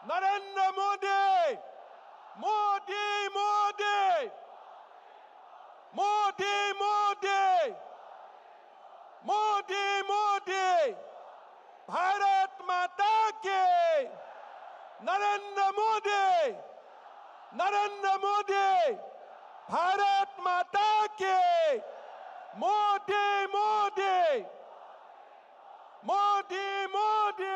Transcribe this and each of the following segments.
नरेंद्र मोदी, मोदी मोदी, मोदी मोदी, मोदी मोदी, भारत माता के, नरेंद्र मोदी, नरेंद्र मोदी, भारत माता के, मोदी मोदी, मोदी मोदी।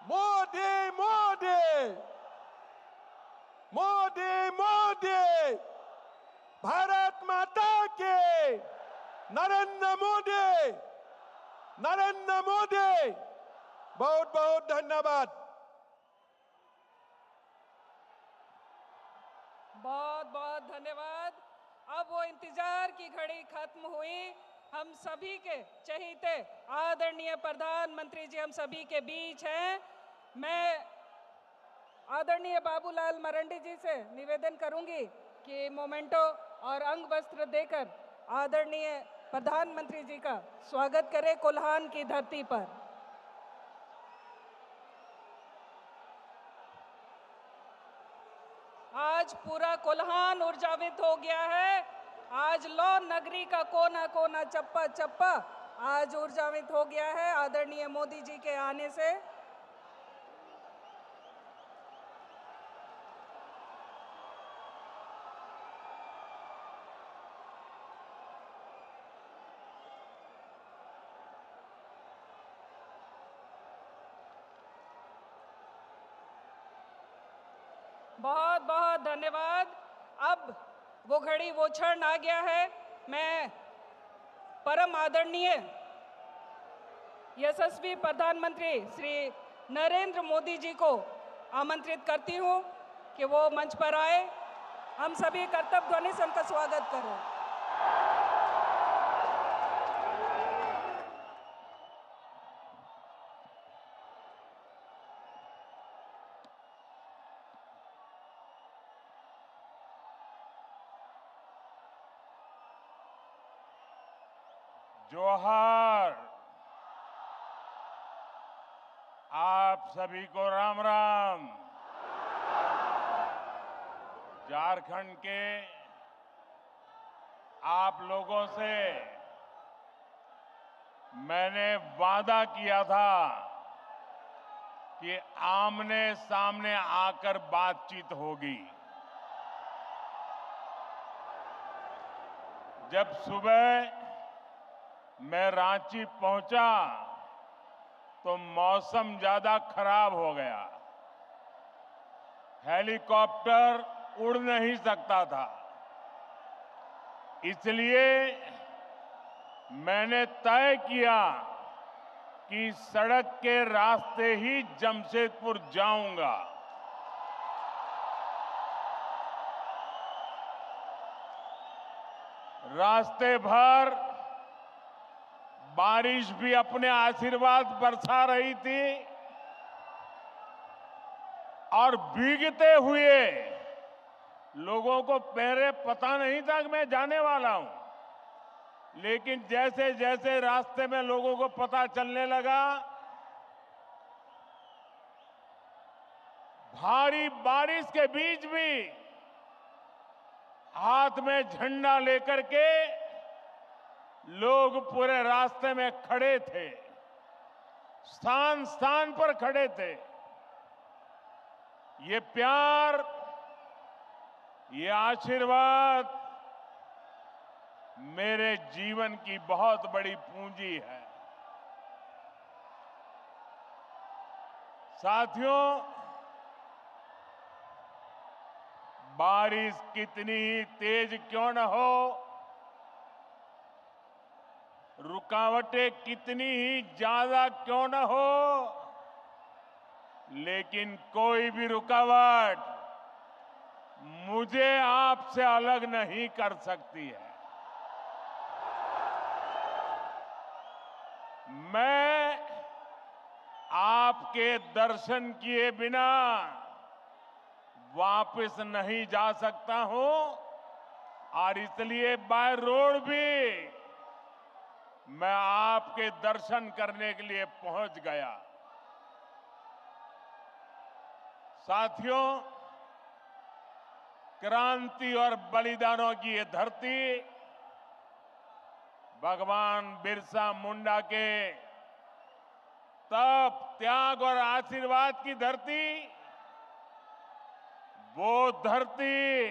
मोदी मोदी, मोदी मोदी, भारत माता के, नरेंद्र मोदी, नरेंद्र मोदी। बहुत बहुत धन्यवाद। बहुत बहुत धन्यवाद। अब वो इंतजार की घड़ी खत्म हुई। हम सभी के चहेते आदरणीय प्रधानमंत्री जी हम सभी के बीच हैं। मैं आदरणीय बाबूलाल मरांडी जी से निवेदन करूंगी कि मोमेंटो और अंग वस्त्र देकर आदरणीय प्रधानमंत्री जी का स्वागत करें कोल्हान की धरती पर। आज पूरा कोल्हान ऊर्जावित हो गया है। आज लौ नगरी का कोना कोना चप्पा चप्पा आज ऊर्जावित हो गया है आदरणीय मोदी जी के आने से। बहुत बहुत धन्यवाद। अब वो घड़ी वो क्षण आ गया है। मैं परम आदरणीय यशस्वी प्रधानमंत्री श्री नरेंद्र मोदी जी को आमंत्रित करती हूं कि वो मंच पर आए। हम सभी कर्तव्य ध्वनि से उनका स्वागत करें। जोहार। आप सभी को राम राम। झारखंड के आप लोगों से मैंने वादा किया था कि आमने सामने आकर बातचीत होगी। जब सुबह मैं रांची पहुंचा तो मौसम ज्यादा खराब हो गया। हेलीकॉप्टर उड़ नहीं सकता था। इसलिए मैंने तय किया कि सड़क के रास्ते ही जमशेदपुर जाऊंगा। रास्ते भर बारिश भी अपने आशीर्वाद बरसा रही थी और भीगते हुए लोगों को पहले पता नहीं था कि मैं जाने वाला हूं। लेकिन जैसे जैसे रास्ते में लोगों को पता चलने लगा, भारी बारिश के बीच भी हाथ में झंडा लेकर के लोग पूरे रास्ते में खड़े थे, स्थान स्थान पर खड़े थे। ये प्यार, ये आशीर्वाद मेरे जीवन की बहुत बड़ी पूंजी है। साथियों, बारिश कितनी ही तेज क्यों न हो, रुकावटें कितनी ही ज्यादा क्यों न हो, लेकिन कोई भी रुकावट मुझे आपसे अलग नहीं कर सकती है। मैं आपके दर्शन किए बिना वापस नहीं जा सकता हूं और इसलिए बाय रोड भी मैं आपके दर्शन करने के लिए पहुंच गया। साथियों, क्रांति और बलिदानों की ये धरती भगवान बिरसा मुंडा के तप, त्याग और आशीर्वाद की धरती, वो धरती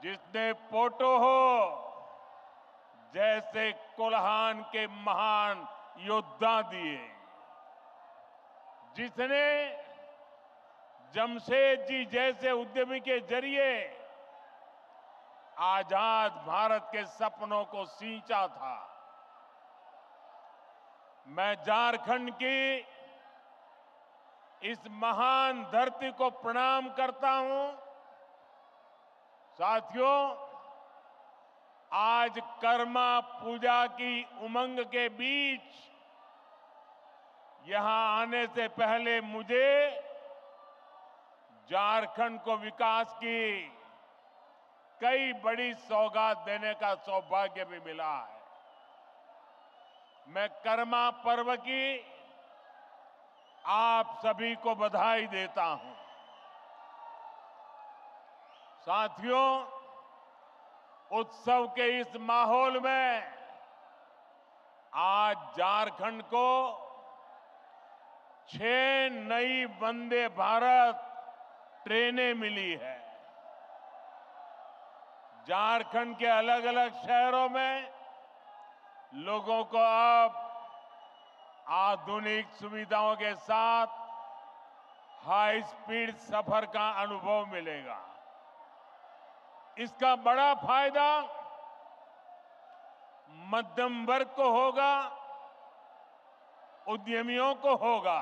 जिसने पोटोहो जैसे कोल्हान के महान योद्धा दिए, जिसने जमशेदजी जैसे उद्यमी के जरिए आजाद भारत के सपनों को सींचा था। मैं झारखंड की इस महान धरती को प्रणाम करता हूं। साथियों, आज कर्मा पूजा की उमंग के बीच यहां आने से पहले मुझे झारखंड को विकास की कई बड़ी सौगात देने का सौभाग्य भी मिला है। मैं कर्मा पर्व की आप सभी को बधाई देता हूं। साथियों, उत्सव के इस माहौल में आज झारखंड को 6 नई वंदे भारत ट्रेनें मिली है। झारखंड के अलग अलग शहरों में लोगों को अब आधुनिक सुविधाओं के साथ हाई स्पीड सफर का अनुभव मिलेगा। इसका बड़ा फायदा मध्यम वर्ग को होगा, उद्यमियों को होगा।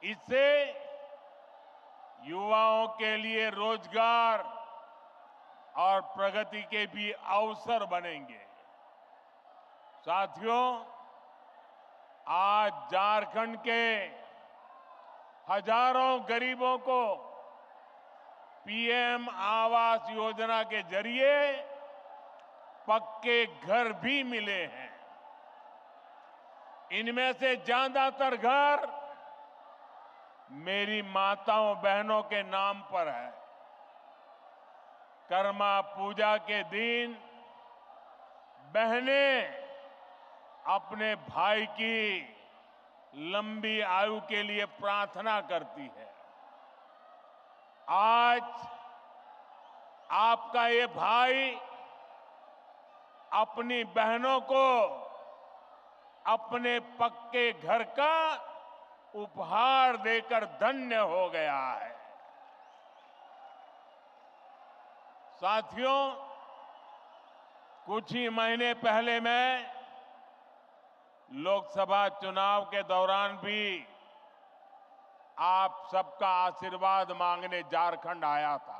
इससे युवाओं के लिए रोजगार और प्रगति के भी अवसर बनेंगे। साथियों, आज झारखंड के हजारों गरीबों को पीएम आवास योजना के जरिए पक्के घर भी मिले हैं। इनमें से ज्यादातर घर मेरी माताओं बहनों के नाम पर है। कर्मा पूजा के दिन बहनें अपने भाई की लंबी आयु के लिए प्रार्थना करती है। आज आपका ये भाई अपनी बहनों को अपने पक्के घर का उपहार देकर धन्य हो गया है। साथियों, कुछ ही महीने पहले मैं लोकसभा चुनाव के दौरान भी आप सबका आशीर्वाद मांगने झारखंड आया था।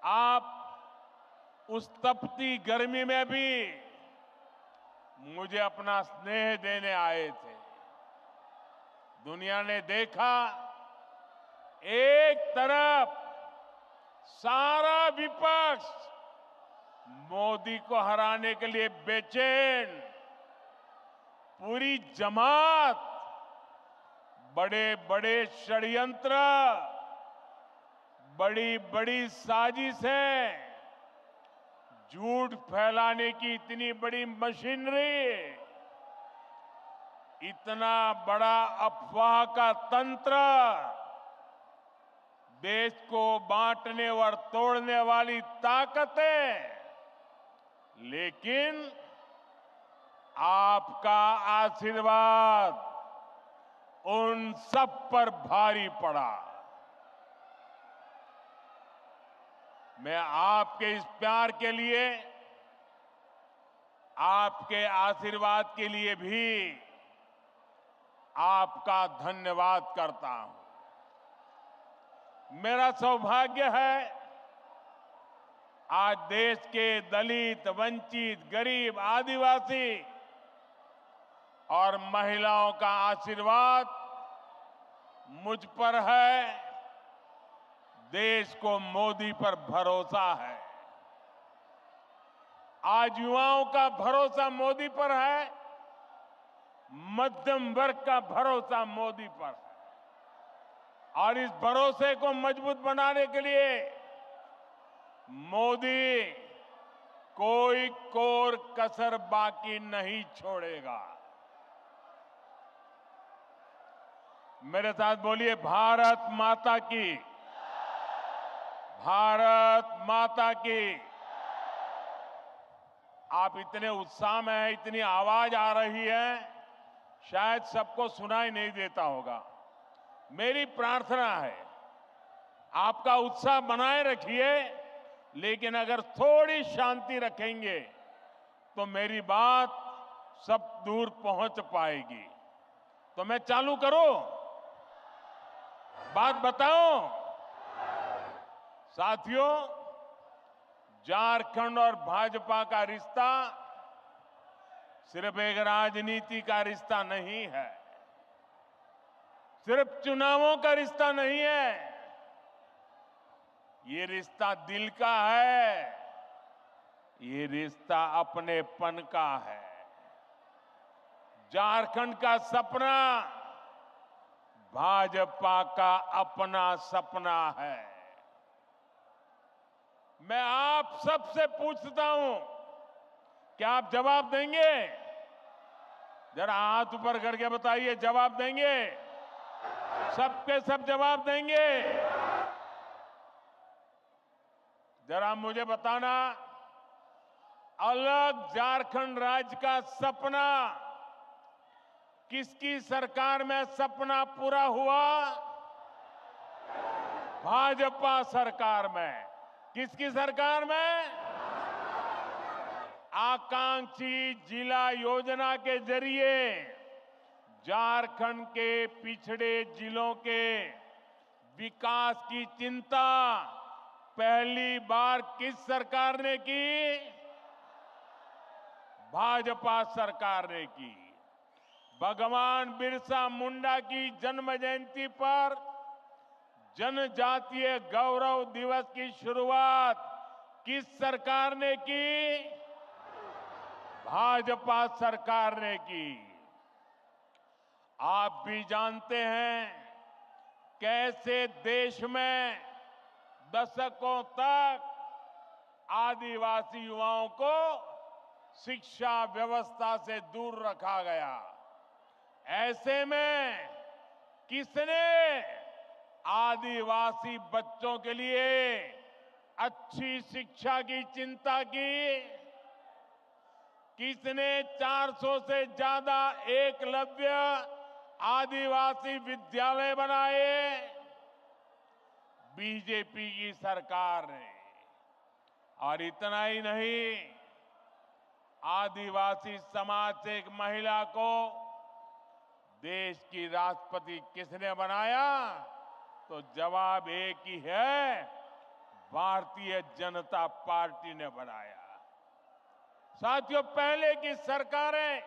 आप उस तपती गर्मी में भी मुझे अपना स्नेह देने आए थे। दुनिया ने देखा, एक तरफ सारा विपक्ष मोदी को हराने के लिए बेचैन, पूरी जमात बड़े बड़े षड्यंत्र, बड़ी बड़ी साजिशें, झूठ फैलाने की इतनी बड़ी मशीनरी, इतना बड़ा अफवाह का तंत्र, देश को बांटने और तोड़ने वाली ताकतें, लेकिन आपका आशीर्वाद उन सब पर भारी पड़ा। मैं आपके इस प्यार के लिए, आपके आशीर्वाद के लिए भी आपका धन्यवाद करता हूं। मेरा सौभाग्य है आज देश के दलित, वंचित, गरीब, आदिवासी और महिलाओं का आशीर्वाद मुझ पर है। देश को मोदी पर भरोसा है। आज युवाओं का भरोसा मोदी पर है, मध्यम वर्ग का भरोसा मोदी पर है। और इस भरोसे को मजबूत बनाने के लिए मोदी कोई कोर कसर बाकी नहीं छोड़ेगा। मेरे साथ बोलिए, भारत माता की, भारत माता की। आप इतने उत्साह में हैं, इतनी आवाज आ रही है, शायद सबको सुनाई नहीं देता होगा। मेरी प्रार्थना है, आपका उत्साह बनाए रखिए, लेकिन अगर थोड़ी शांति रखेंगे तो मेरी बात सब दूर पहुंच पाएगी। तो मैं चालू करूं, बात बताऊं। साथियों, झारखंड और भाजपा का रिश्ता सिर्फ एक राजनीति का रिश्ता नहीं है, सिर्फ चुनावों का रिश्ता नहीं है। ये रिश्ता दिल का है, ये रिश्ता अपनेपन का है। झारखंड का सपना भाजपा का अपना सपना है। मैं आप सबसे पूछता हूं, क्या आप जवाब देंगे? जरा हाथ ऊपर करके बताइए, जवाब देंगे? सबके सब जवाब देंगे? जरा मुझे बताना, अलग झारखंड राज्य का सपना किसकी सरकार में सपना पूरा हुआ? भाजपा सरकार में। किसकी सरकार में? आकांक्षी जिला योजना के जरिए झारखंड के पिछड़े जिलों के विकास की चिंता पहली बार किस सरकार ने की? भाजपा सरकार ने की। भगवान बिरसा मुंडा की जन्म जयंती पर जनजातीय गौरव दिवस की शुरुआत किस सरकार ने की? भाजपा सरकार ने की। आप भी जानते हैं कैसे देश में दशकों तक आदिवासी युवाओं को शिक्षा व्यवस्था से दूर रखा गया। ऐसे में किसने आदिवासी बच्चों के लिए अच्छी शिक्षा की चिंता की? किसने 400 से ज्यादा एकलव्य आदिवासी विद्यालय बनाए? बीजेपी की सरकार ने। और इतना ही नहीं, आदिवासी समाज से एक महिला को देश की राष्ट्रपति किसने बनाया? तो जवाब एक ही है, भारतीय जनता पार्टी ने बनाया। साथियों, पहले की सरकारें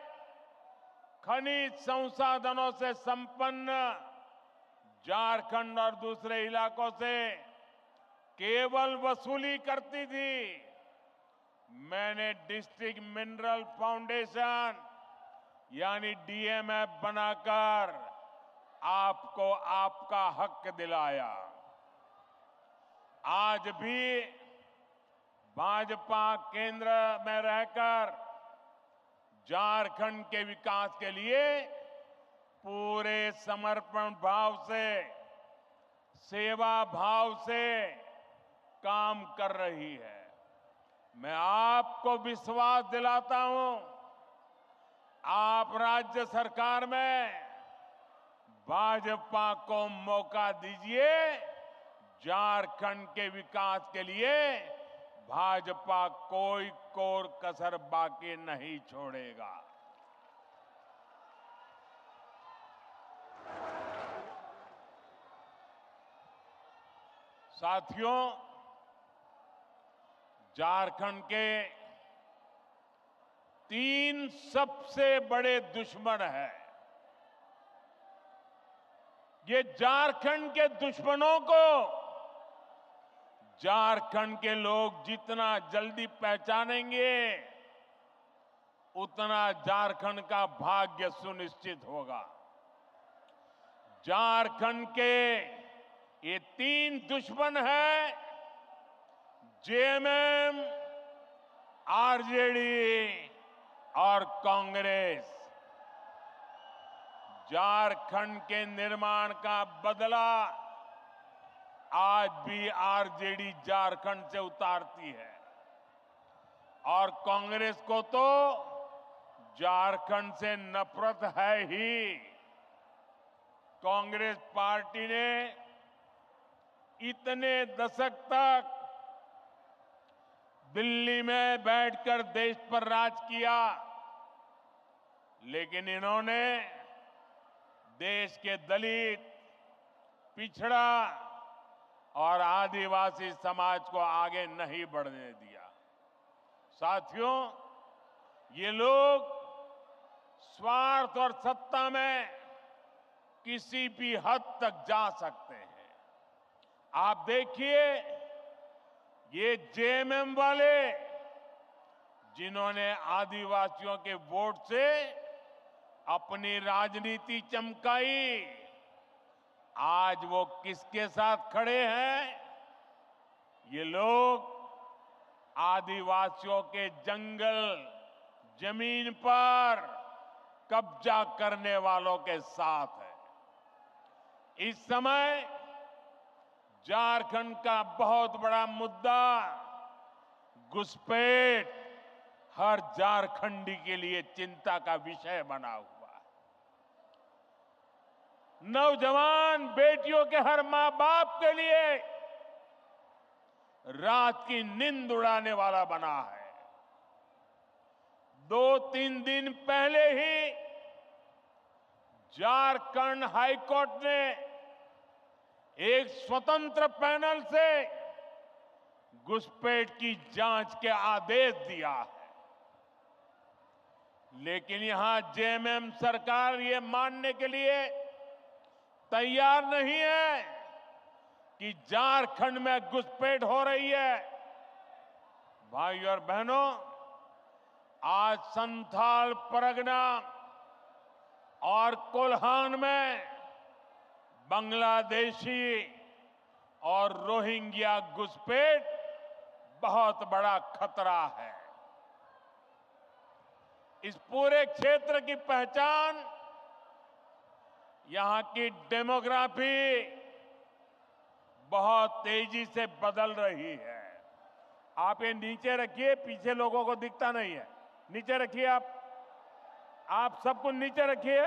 खनिज संसाधनों से संपन्न झारखंड और दूसरे इलाकों से केवल वसूली करती थी। मैंने डिस्ट्रिक्ट मिनरल फाउंडेशन यानी डीएमएफ बनाकर आपको आपका हक दिलाया। आज भी भाजपा केंद्र में रहकर झारखंड के विकास के लिए पूरे समर्पण भाव से, सेवा भाव से काम कर रही है। मैं आपको विश्वास दिलाता हूं, आप राज्य सरकार में भाजपा को मौका दीजिए। झारखंड के विकास के लिए भाजपा कोई कोर कसर बाकी नहीं छोड़ेगा। साथियों, झारखंड के 3 सबसे बड़े दुश्मन हैं। ये झारखंड के दुश्मनों को झारखंड के लोग जितना जल्दी पहचानेंगे उतना झारखंड का भाग्य सुनिश्चित होगा। झारखंड के ये 3 दुश्मन हैं, जेएमएम, आरजेडी और कांग्रेस। झारखंड के निर्माण का बदला आज भी आरजेडी झारखंड से उतारती है और कांग्रेस को तो झारखंड से नफरत है ही। कांग्रेस पार्टी ने इतने दशक तक दिल्ली में बैठकर देश पर राज किया, लेकिन इन्होंने देश के दलित, पिछड़ा और आदिवासी समाज को आगे नहीं बढ़ने दिया। साथियों, ये लोग स्वार्थ और सत्ता में किसी भी हद तक जा सकते हैं। आप देखिए, ये जेएमएम वाले जिन्होंने आदिवासियों के वोट से अपनी राजनीति चमकाई, आज वो किसके साथ खड़े हैं? ये लोग आदिवासियों के जंगल, जमीन पर कब्जा करने वालों के साथ है। इस समय झारखंड का बहुत बड़ा मुद्दा घुसपैठ हर झारखंडी के लिए चिंता का विषय बना हुआ है। नौजवान बेटियों के हर मां बाप के लिए रात की नींद उड़ाने वाला बना है। 2-3 दिन पहले ही झारखंड हाईकोर्ट ने एक स्वतंत्र पैनल से घुसपैठ की जांच के आदेश दिया है, लेकिन यहां जेएमएम सरकार ये मानने के लिए तैयार नहीं है कि झारखंड में घुसपैठ हो रही है। भाइयों और बहनों, आज संथाल परगना और कोल्हान में बांग्लादेशी और रोहिंग्या घुसपैठ बहुत बड़ा खतरा है। इस पूरे क्षेत्र की पहचान, यहां की डेमोग्राफी बहुत तेजी से बदल रही है। आप ये नीचे रखिए, पीछे लोगों को दिखता नहीं है। नीचे रखिए, आप सब कुछ नीचे रखिए,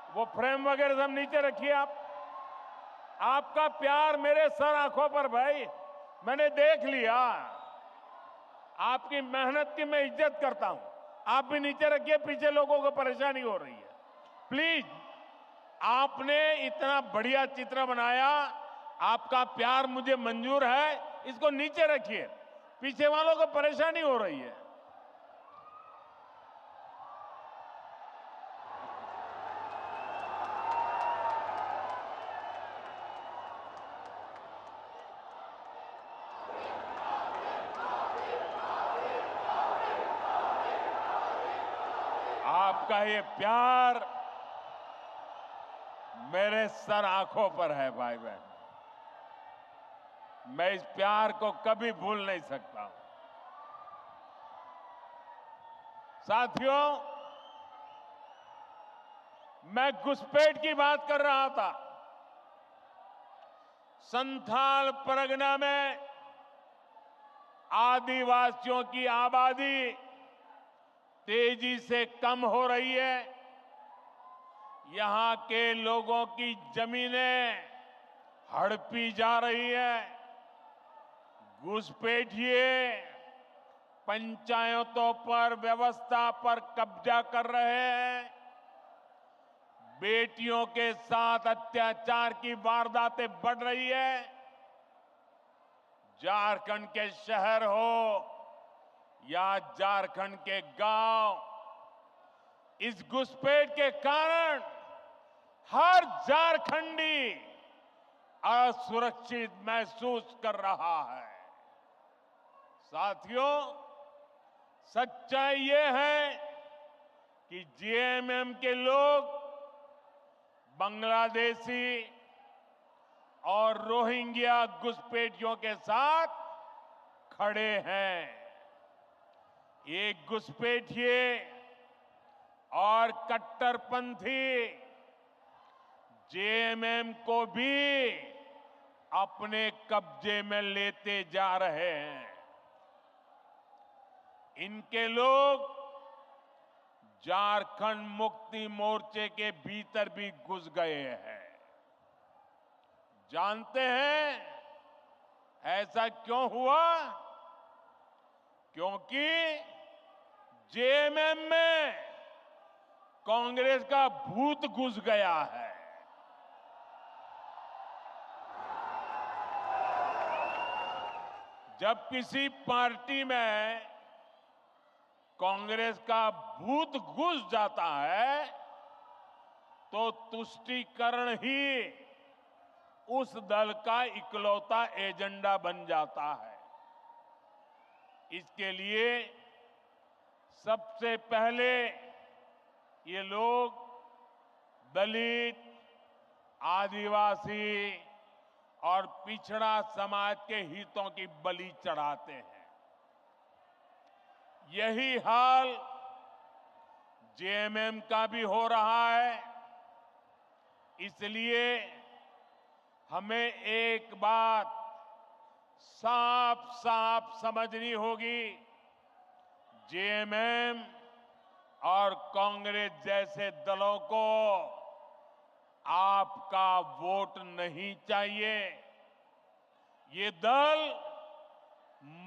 वो फ्रेम वगैरह सब नीचे रखिए। आपका प्यार मेरे सर आंखों पर भाई, मैंने देख लिया। आपकी मेहनत की मैं इज्जत करता हूं। आप भी नीचे रखिए, पीछे लोगों को परेशानी हो रही है। प्लीज, आपने इतना बढ़िया चित्र बनाया, आपका प्यार मुझे मंजूर है, इसको नीचे रखिए, पीछे वालों को परेशानी हो रही है। आपका ये प्यार मेरे सर आंखों पर है भाई बहन। मैं इस प्यार को कभी भूल नहीं सकता हूं। साथियों, मैं घुसपैठ की बात कर रहा था। संथाल परगना में आदिवासियों की आबादी तेजी से कम हो रही है। यहां के लोगों की जमीनें हड़पी जा रही है। घुसपैठिए पंचायतों पर, व्यवस्था पर कब्जा कर रहे हैं। बेटियों के साथ अत्याचार की वारदातें बढ़ रही है। झारखंड के शहर हो या झारखंड के गांव, इस घुसपैठ के कारण हर झारखंडी असुरक्षित महसूस कर रहा है। साथियों, सच्चाई ये है कि जेएमएम के लोग बांग्लादेशी और रोहिंग्या घुसपैठियों के साथ खड़े हैं। ये घुसपैठिए और कट्टरपंथी जेएमएम को भी अपने कब्जे में लेते जा रहे हैं। इनके लोग झारखंड मुक्ति मोर्चे के भीतर भी घुस गए हैं। जानते हैं ऐसा क्यों हुआ? क्योंकि जेएमएम में कांग्रेस का भूत घुस गया है। जब किसी पार्टी में कांग्रेस का भूत घुस जाता है तो तुष्टीकरण ही उस दल का इकलौता एजेंडा बन जाता है। इसके लिए सबसे पहले ये लोग दलित, आदिवासी और पिछड़ा समाज के हितों की बलि चढ़ाते हैं। यही हाल जेएमएम का भी हो रहा है। इसलिए हमें एक बात साफ साफ समझनी होगी, जेएमएम और कांग्रेस जैसे दलों को आपका वोट नहीं चाहिए। ये दल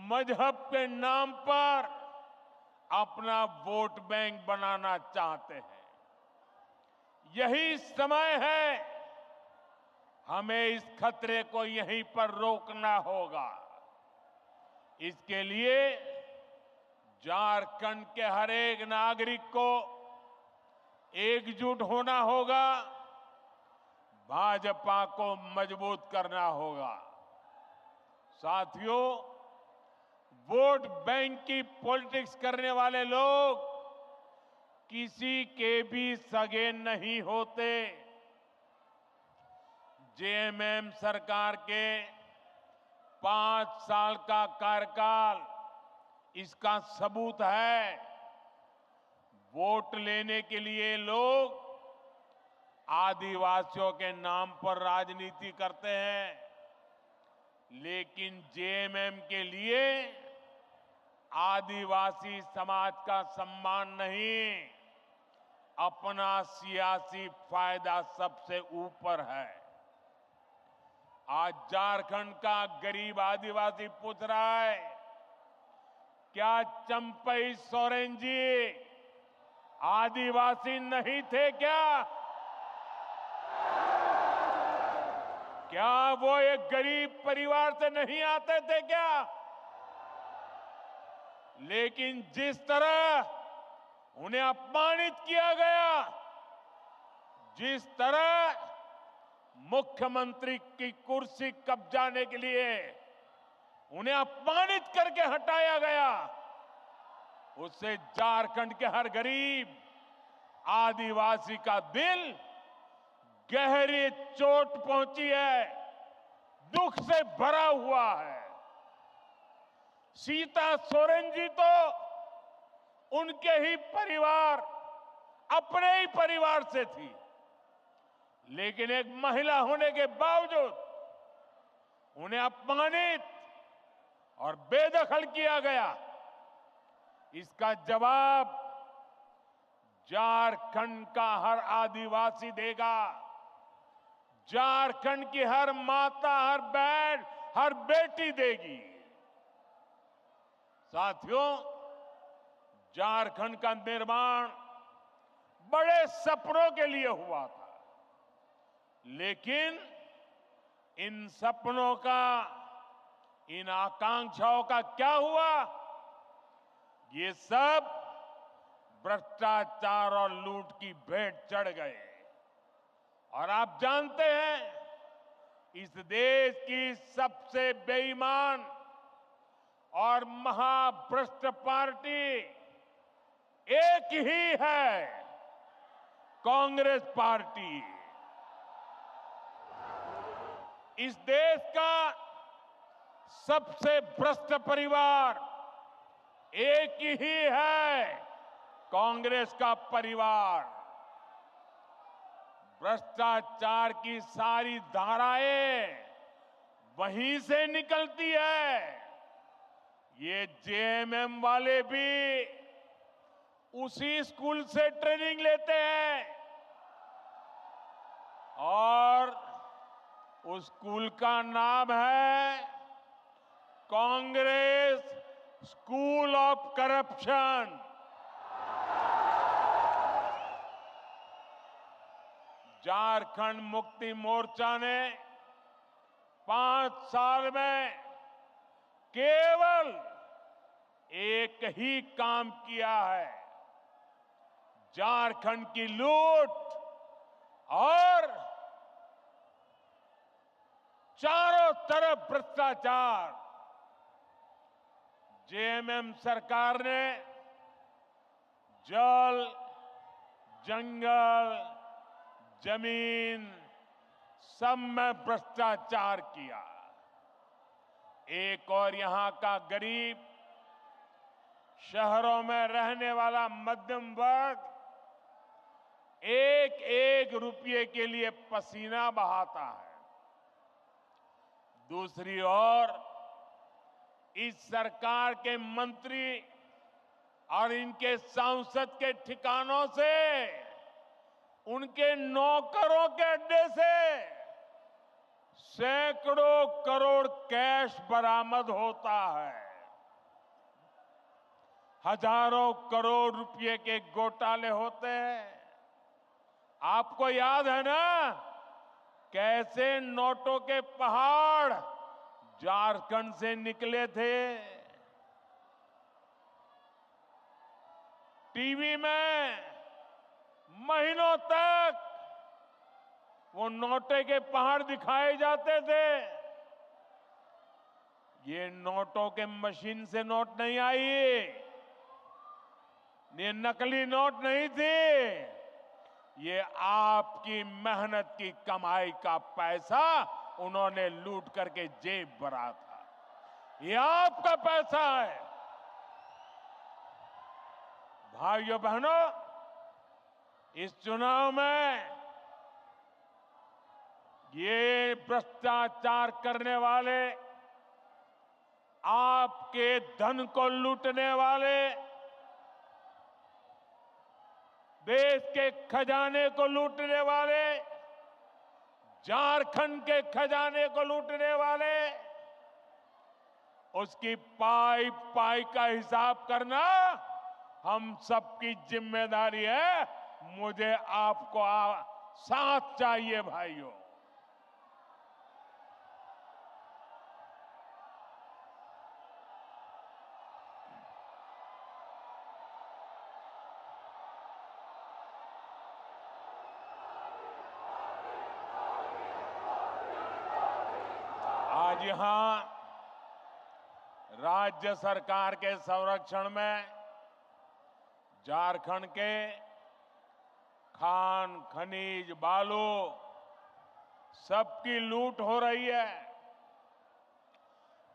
मजहब के नाम पर अपना वोट बैंक बनाना चाहते हैं। यही समय है, हमें इस खतरे को यहीं पर रोकना होगा। इसके लिए झारखंड के हर एक नागरिक को एकजुट होना होगा, भाजपा को मजबूत करना होगा। साथियों, वोट बैंक की पॉलिटिक्स करने वाले लोग किसी के भी सगे नहीं होते। जेएमएम सरकार के 5 साल का कार्यकाल इसका सबूत है। वोट लेने के लिए लोग आदिवासियों के नाम पर राजनीति करते हैं, लेकिन जेएमएम के लिए आदिवासी समाज का सम्मान नहीं, अपना सियासी फायदा सबसे ऊपर है। आज झारखंड का गरीब आदिवासी पूछ रहा है, क्या चंपई सोरेन जी आदिवासी नहीं थे क्या? क्या वो एक गरीब परिवार से नहीं आते थे क्या? लेकिन जिस तरह उन्हें अपमानित किया गया, जिस तरह मुख्यमंत्री की कुर्सी कब्जाने के लिए उन्हें अपमानित करके हटाया गया, उससे झारखंड के हर गरीब आदिवासी का दिल गहरी चोट पहुंची है, दुख से भरा हुआ है। सीता सोरेन जी तो उनके ही परिवार, अपने ही परिवार से थी, लेकिन एक महिला होने के बावजूद उन्हें अपमानित और बेदखल किया गया। इसका जवाब झारखंड का हर आदिवासी देगा। झारखंड की हर माता, हर बहन, हर बेटी देगी। साथियों, झारखंड का निर्माण बड़े सपनों के लिए हुआ था, लेकिन इन सपनों का, इन आकांक्षाओं का क्या हुआ? ये सब भ्रष्टाचार और लूट की भेंट चढ़ गए। और आप जानते हैं, इस देश की सबसे बेईमान और महाभ्रष्ट पार्टी एक ही है, कांग्रेस पार्टी। इस देश का सबसे भ्रष्ट परिवार एक ही है, कांग्रेस का परिवार। भ्रष्टाचार की सारी धाराएं वहीं से निकलती है। ये जेएमएम वाले भी उसी स्कूल से ट्रेनिंग लेते हैं और उस स्कूल का नाम है Congress school of corruption. Jharkhand Mukti Morcha ने 5 साल में केवल एक ही काम किया है, झारखंड की लूट और चारों तरफ भ्रष्टाचार। जेएमएम सरकार ने जल, जंगल, जमीन सब में भ्रष्टाचार किया। एक और यहां का गरीब, शहरों में रहने वाला मध्यम वर्ग एक एक रुपये के लिए पसीना बहाता है। दूसरी ओर इस सरकार के मंत्री और इनके सांसद के ठिकानों से, उनके नौकरों के अड्डे से सैकड़ों करोड़ कैश बरामद होता है। हजारों करोड़ रुपए के घोटाले होते हैं। आपको याद है ना कैसे नोटों के पहाड़ झारखंड से निकले थे? टीवी में महीनों तक वो नोटे के पहाड़ दिखाए जाते थे। ये नोटों के मशीन से नोट नहीं आई, ये नकली नोट नहीं थी, ये आपकी मेहनत की कमाई का पैसा उन्होंने लूट करके जेब भरा था। ये आपका पैसा है। भाइयों बहनों, इस चुनाव में ये भ्रष्टाचार करने वाले, आपके धन को लूटने वाले, देश के खजाने को लूटने वाले, झारखंड के खजाने को लूटने वाले, उसकी पाई पाई का हिसाब करना हम सबकी जिम्मेदारी है। मुझे आपको साथ चाहिए भाइयों। आज यहां राज्य सरकार के संरक्षण में झारखंड के खान, खनिज, बालू सबकी लूट हो रही है।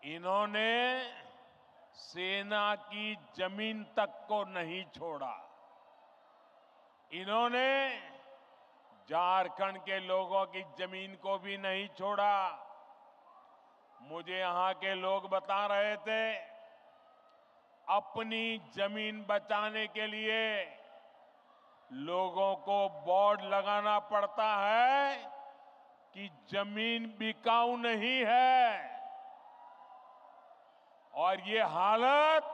इन्होंने सेना की जमीन तक को नहीं छोड़ा। इन्होंने झारखंड के लोगों की जमीन को भी नहीं छोड़ा। मुझे यहां के लोग बता रहे थे, अपनी जमीन बचाने के लिए लोगों को बोर्ड लगाना पड़ता है कि जमीन बिकाऊ नहीं है। और ये हालत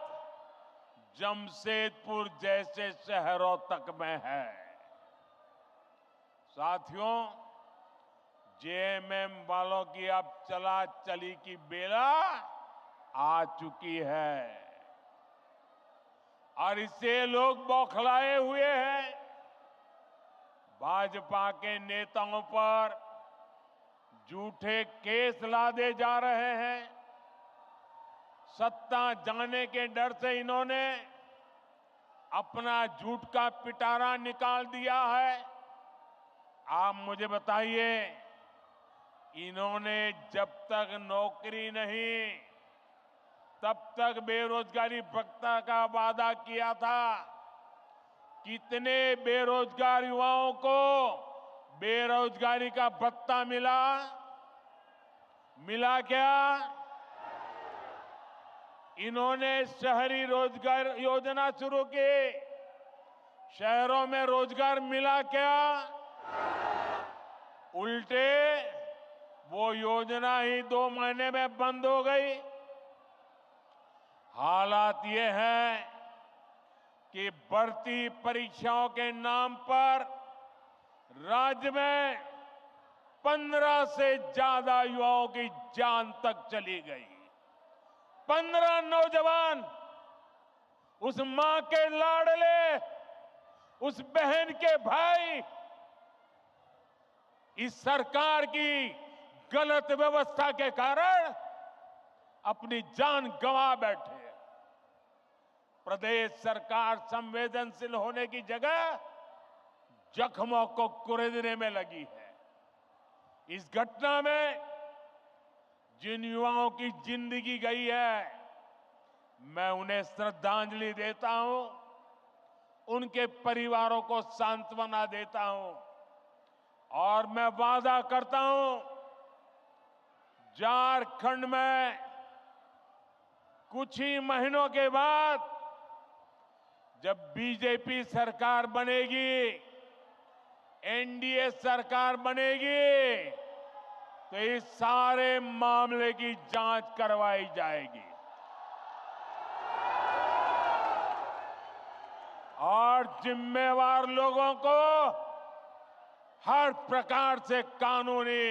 जमशेदपुर जैसे शहरों तक में है। साथियों, जेएमएम वालों की अब चला चली की बेला आ चुकी है और इससे लोग बौखलाए हुए हैं। भाजपा के नेताओं पर झूठे केस लादे जा रहे हैं। सत्ता जाने के डर से इन्होंने अपना झूठ का पिटारा निकाल दिया है। आप मुझे बताइए, इन्होंने जब तक नौकरी नहीं तब तक बेरोजगारी भत्ता का वादा किया था। कितने बेरोजगार युवाओं को बेरोजगारी का भत्ता मिला? मिला क्या? इन्होंने शहरी रोजगार योजना शुरू की। शहरों में रोजगार मिला क्या? उल्टे वो योजना ही 2 महीने में बंद हो गई। हालात ये हैं कि भर्ती परीक्षाओं के नाम पर राज्य में 15 से ज्यादा युवाओं की जान तक चली गई। 15 नौजवान, उस मां के लाडले, उस बहन के भाई, इस सरकार की गलत व्यवस्था के कारण अपनी जान गंवा बैठे। प्रदेश सरकार संवेदनशील होने की जगह जख्मों को कुरेदने में लगी है। इस घटना में जिन युवाओं की जिंदगी गई है, मैं उन्हें श्रद्धांजलि देता हूं, उनके परिवारों को सांत्वना देता हूं और मैं वादा करता हूं, झारखंड में कुछ ही महीनों के बाद जब बीजेपी सरकार बनेगी, एनडीए सरकार बनेगी, तो इस सारे मामले की जांच करवाई जाएगी और जिम्मेवार लोगों को हर प्रकार से कानूनी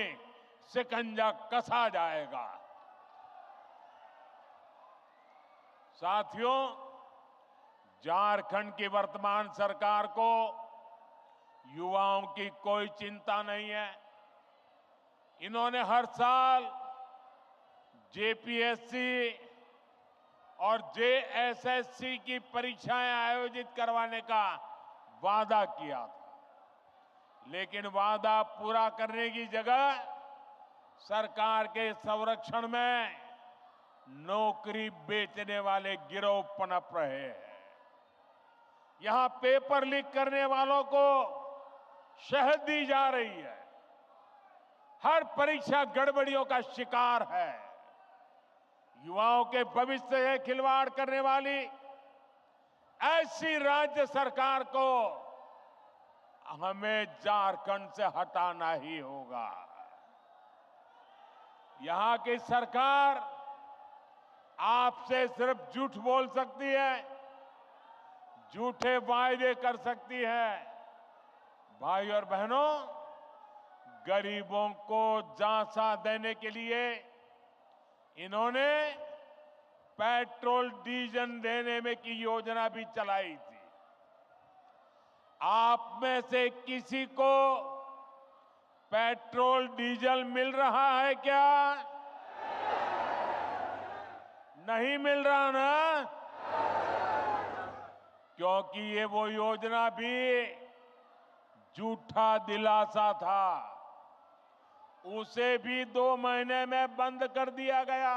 शिकंजा कसा जाएगा। साथियों, झारखंड की वर्तमान सरकार को युवाओं की कोई चिंता नहीं है। इन्होंने हर साल जेपीएससी और जेएसएससी की परीक्षाएं आयोजित करवाने का वादा किया था, लेकिन वादा पूरा करने की जगह सरकार के संरक्षण में नौकरी बेचने वाले गिरोह पनप रहे हैं। यहां पेपर लीक करने वालों को शहद दी जा रही है। हर परीक्षा गड़बड़ियों का शिकार है। युवाओं के भविष्य से खिलवाड़ करने वाली ऐसी राज्य सरकार को हमें झारखंड से हटाना ही होगा। यहां की सरकार आपसे सिर्फ झूठ बोल सकती है, झूठे वायदे कर सकती है। भाई और बहनों, गरीबों को झांसा देने के लिए इन्होंने पेट्रोल डीजल देने में की योजना भी चलाई थी। आप में से किसी को पेट्रोल डीजल मिल रहा है क्या? नहीं मिल रहा ना? क्योंकि ये वो योजना भी झूठा दिलासा था। उसे भी 2 महीने में बंद कर दिया गया।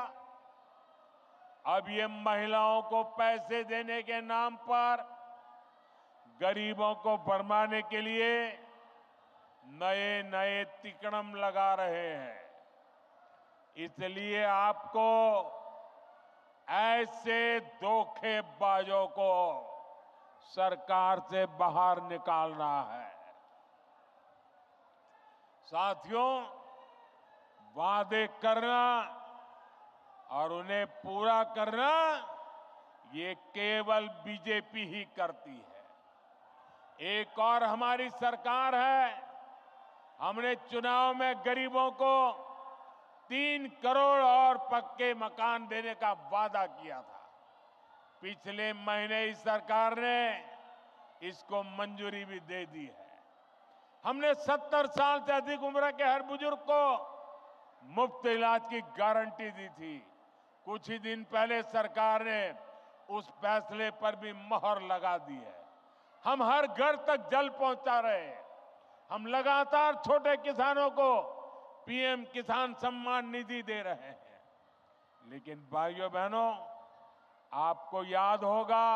अब ये महिलाओं को पैसे देने के नाम पर गरीबों को भरमाने के लिए नए नए तिकड़म लगा रहे हैं। इसलिए आपको ऐसे धोखेबाजों को सरकार से बाहर निकालना है। साथियों, वादे करना और उन्हें पूरा करना ये केवल बीजेपी ही करती है। एक और हमारी सरकार है। हमने चुनाव में गरीबों को 3 करोड़ और पक्के मकान देने का वादा किया था। पिछले महीने इस सरकार ने इसको मंजूरी भी दे दी है। हमने 70 साल से अधिक उम्र के हर बुजुर्ग को मुफ्त इलाज की गारंटी दी थी। कुछ ही दिन पहले सरकार ने उस फैसले पर भी मोहर लगा दी है। हम हर घर तक जल पहुंचा रहे हैं। हम लगातार छोटे किसानों को पीएम किसान सम्मान निधि दे रहे हैं। लेकिन भाइयों बहनों, आपको याद होगा,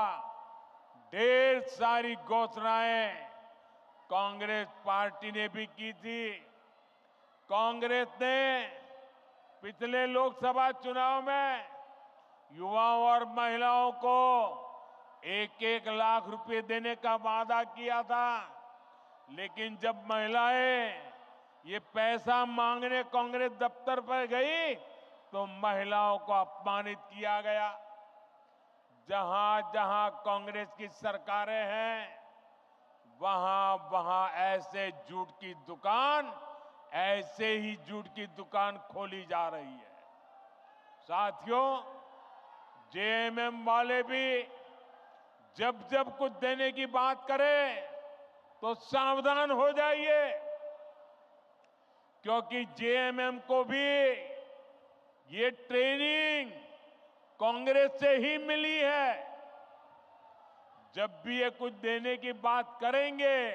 ढेर सारी घोषणाएं कांग्रेस पार्टी ने भी की थी। कांग्रेस ने पिछले लोकसभा चुनाव में युवाओं और महिलाओं को 1-1 लाख रुपए देने का वादा किया था। लेकिन जब महिलाएं ये पैसा मांगने कांग्रेस दफ्तर पर गई तो महिलाओं को अपमानित किया गया। जहां जहां कांग्रेस की सरकारें हैं, वहां वहां ऐसे झूठ की दुकान, ऐसे ही झूठ की दुकान खोली जा रही है। साथियों, जेएमएम वाले भी जब जब कुछ देने की बात करें तो सावधान हो जाइए, क्योंकि जेएमएम को भी ये ट्रेनिंग कांग्रेस से ही मिली है। जब भी ये कुछ देने की बात करेंगे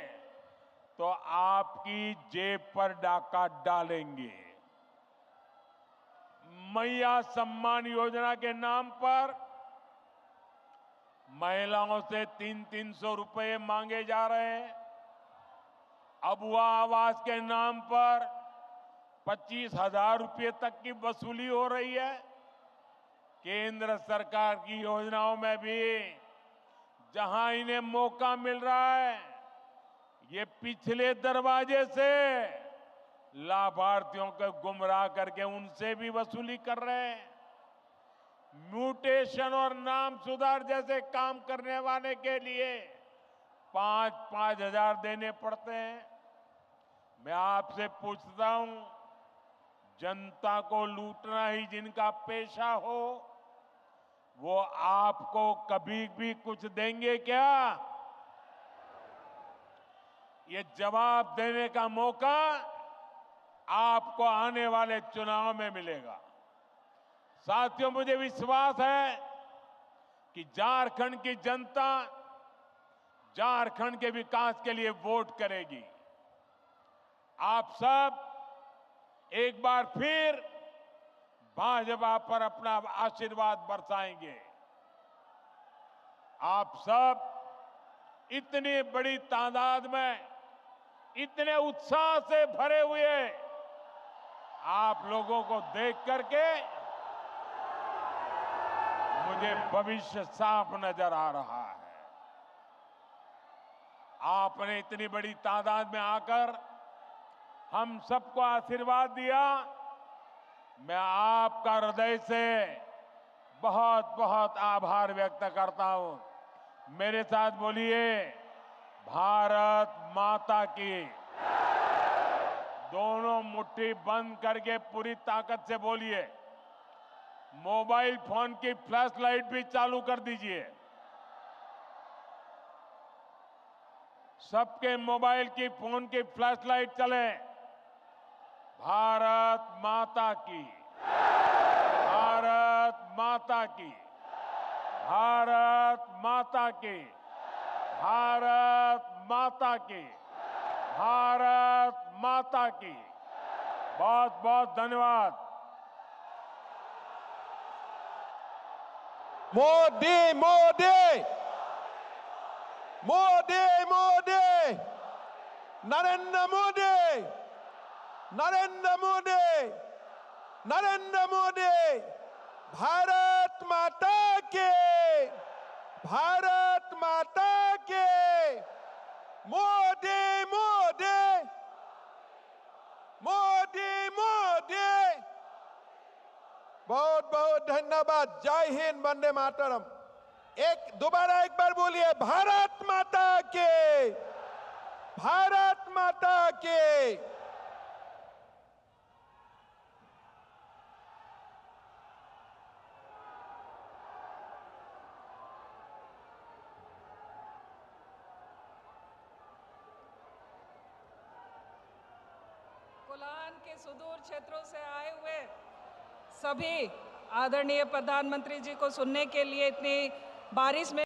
तो आपकी जेब पर डाका डालेंगे। मैया सम्मान योजना के नाम पर महिलाओं से 300-300 रुपए मांगे जा रहे हैं। अबुआ आवास के नाम पर 25,000 रुपए तक की वसूली हो रही है। केंद्र सरकार की योजनाओं में भी जहां इन्हें मौका मिल रहा है, ये पिछले दरवाजे से लाभार्थियों को गुमराह करके उनसे भी वसूली कर रहे हैं। म्यूटेशन और नाम सुधार जैसे काम करने वाले के लिए 5-5 हजार देने पड़ते हैं। मैं आपसे पूछता हूं, जनता को लूटना ही जिनका पेशा हो, वो आपको कभी भी कुछ देंगे क्या? ये जवाब देने का मौका आपको आने वाले चुनाव में मिलेगा। साथियों, मुझे विश्वास है कि झारखंड की जनता झारखंड के विकास के लिए वोट करेगी। आप सब एक बार फिर भाजपा पर अपना आशीर्वाद बरसाएंगे। आप सब इतनी बड़ी तादाद में, इतने उत्साह से भरे हुए आप लोगों को देख करके मुझे भविष्य साफ नजर आ रहा है। आपने इतनी बड़ी तादाद में आकर हम सबको आशीर्वाद दिया। मैं आपका हृदय से बहुत बहुत आभार व्यक्त करता हूं। मेरे साथ बोलिए, भारत माता की। दोनों मुट्ठी बंद करके पूरी ताकत से बोलिए। मोबाइल फोन की फ्लैश लाइट भी चालू कर दीजिए। सबके मोबाइल की, फोन की फ्लैश लाइट चले। भारत माता की, भारत माता की, भारत माता की, भारत माता की, भारत माता की। बहुत बहुत धन्यवाद। मोदी मोदी मोदी मोदी, नरेंद्र मोदी, नरेंद्र मोदी, नरेंद्र मोदी। भारत माता के, भारत माता के। मोदी मोदी, मोदी मोदी। बहुत बहुत धन्यवाद। जय हिंद, वंदे मातरम। दोबारा एक बार बोलिए, भारत माता के, भारत माता के। हिंदुस्तान के सुदूर क्षेत्रों से आए हुए सभी आदरणीय प्रधानमंत्री जी को सुनने के लिए इतनी बारिश में